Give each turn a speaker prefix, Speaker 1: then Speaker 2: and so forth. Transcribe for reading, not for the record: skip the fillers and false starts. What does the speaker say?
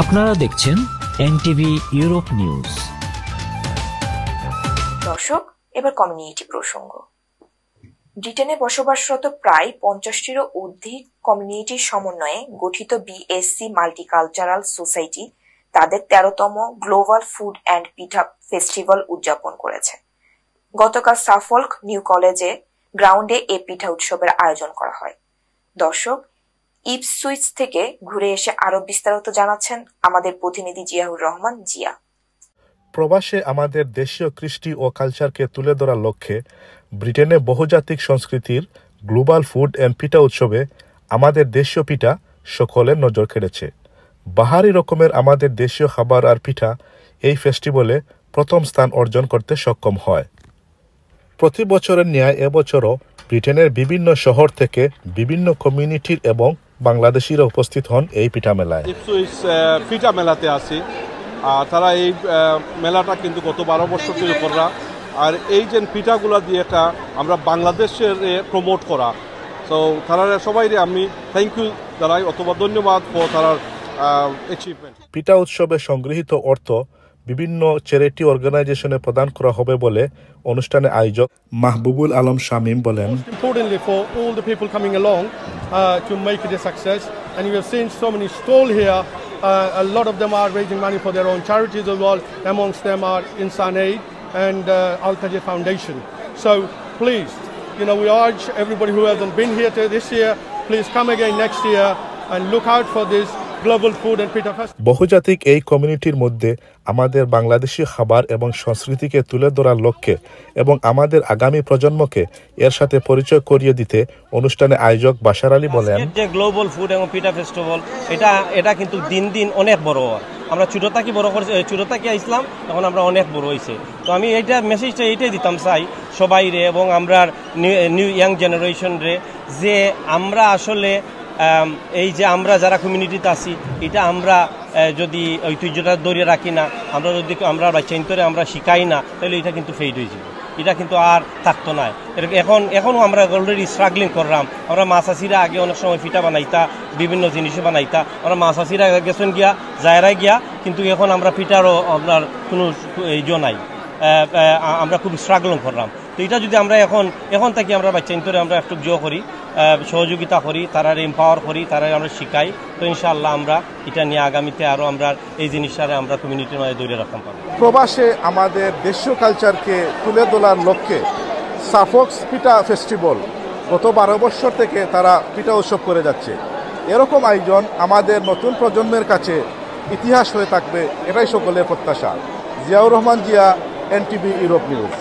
Speaker 1: আপনারা দেখছেন NTV Europe news.
Speaker 2: দর্শক, এবার কমিউনিটি প্রসঙ্গ। ব্রিটেনে বসবাসরত প্রায় 50টিরও অধিক কমিউনিটির সমন্বয়ে গঠিত বিএসসি মাল্টিকালচারাল সোসাইটি তাদের 13তম global food and pitha festival উদযাপন করেছে। গতকাল সাফোল্ক নিউ কলেজে গ্রাউন্ডে এ পিঠা উৎসবের আয়োজন করা হয়। দর্শক, ইপসুইচ থেকে ঘুরে এসে আরো বিস্তারিত জানাচ্ছেন আমাদের প্রতিনিধি জিয়াউর রহমান জিয়া।
Speaker 3: প্রবাসে আমাদের দেশীয় কৃষ্টি ও কালচারকে তুলে ধরার লক্ষ্যে ব্রিটেনে বহুজাতিক সংস্কৃতির গ্লোবাল ফুড অ্যান্ড পিঠা উৎসবে আমাদের দেশীয় পিঠা সকলের নজর কেড়েছে। বাহারি রকমের আমাদের দেশীয় খাবার আর পিঠা এই ফেস্টিভ্যালে প্রথম স্থান অর্জন করতে সক্ষম হয়। প্রতি বছরের ন্যায় এবছরও ব্রিটেনের বিভিন্ন শহর থেকে বিভিন্ন কমিউনিটির এবং বাংলাদেশিরা উপস্থিত হন এই পিঠা মেলায়।
Speaker 4: পিঠা মেলাতে আসি, আর তারা এই মেলাটা কিন্তু গত 12 বছর ধরে করা, আর এই যে পিঠাগুলা দিয়ে একটা আমরা বাংলাদেশের প্রমোট করা, তো তারা সবাই আমি থ্যাংক ইউ জানাই অথবা ধন্যবাদ ফর তার অ্যাচিভমেন্ট।
Speaker 3: পিঠা উৎসবে সংগৃহীত অর্থ বিভিন্ন চ্যারিটি অর্গানাইজেশনে প্রদান করা হবে বলে অনুষ্ঠানে আয়োজক মাহবুবুল আলম শামীম বলেন।
Speaker 5: Importantly for all the people coming along to make it a success, and you have seen so many stalls here. A lot of them are raising money for their own charities as well. Amongst them are Insan Aid and Al Tajir Foundation. So please, we urge everybody who hasn't been here this year, please come again next year and look out for this Global Food and Pita Festival.
Speaker 3: বহুজাতিক এই কমিউনিটির মধ্যে আমাদের বাংলাদেশি খাবার এবং সংস্কৃতিকে তুলে ধরার লক্ষ্যে এবং আমাদের আগামী প্রজন্মকে এর সাথে পরিচয় করিয়ে দিতে অনুষ্ঠানে আয়োজক বাশার আলী বলেন,
Speaker 6: যে গ্লোবাল ফুড এবং পিঠা ফেস্টিভ্যাল এটা কিন্তু দিন দিন অনেক বড়। আমরা ছোট থেকে ইসলাম তখন আমরা অনেক বড় হয়েছে। তো আমি এইটা মেসেজটা এইটাই দিতাম চাই সবাই রে এবং আমরা নিউ ইয়াং জেনারেশন রে, যে আমরা আসলে এই যে আমরা যারা কমিউনিটিতে আছি এটা আমরা যদি ঐতিহ্যটা ধরে রাখি না, আমরা বাচ্চাইন্তরে আমরা শিখাই না, তাহলে এটা কিন্তু ফেড হয়ে যাবে, এটা কিন্তু আর থাকতো না। এখনও আমরা অলরেডি স্ট্রাগলিং করলাম। আমরা মাছাসিরা আগে অনেক সময় পিঠা বানাইতা, বিভিন্ন জিনিসও বানাইতা, আমরা মাছাসিরা গেছেন গিয়া জায়গায় গিয়া, কিন্তু এখন আমরা পিঠারও আপনার কোনো নাই, আমরা খুব স্ট্রাগলিং করলাম। তো এটা যদি আমরা এখন থেকে আমরা বাচ্চাইন্তরে আমরা একটু করি, সহযোগিতা করি, তারা এম্পাওয়ার করি, তারা আমরা শিখাই, তো ইনশাআল্লাহ আমরা এটা নিয়ে আগামীতে আরও আমরা এই জিনিসটা আমরা কমিউনিটির মধ্যে ধরে রাখতে পারবো।
Speaker 3: প্রবাসে আমাদের দেশীয় কালচারকে তুলে ধরার লক্ষ্যে সাফোক্স পিঠা ফেস্টিভ্যাল গত 12 বছর থেকে তারা পিঠা উৎসব করে যাচ্ছে। এরকম আয়োজন আমাদের নতুন প্রজন্মের কাছে ইতিহাস হয়ে থাকবে, এটাই সকলের প্রত্যাশা। Ziaur Rahman Zia, NTV Europe news.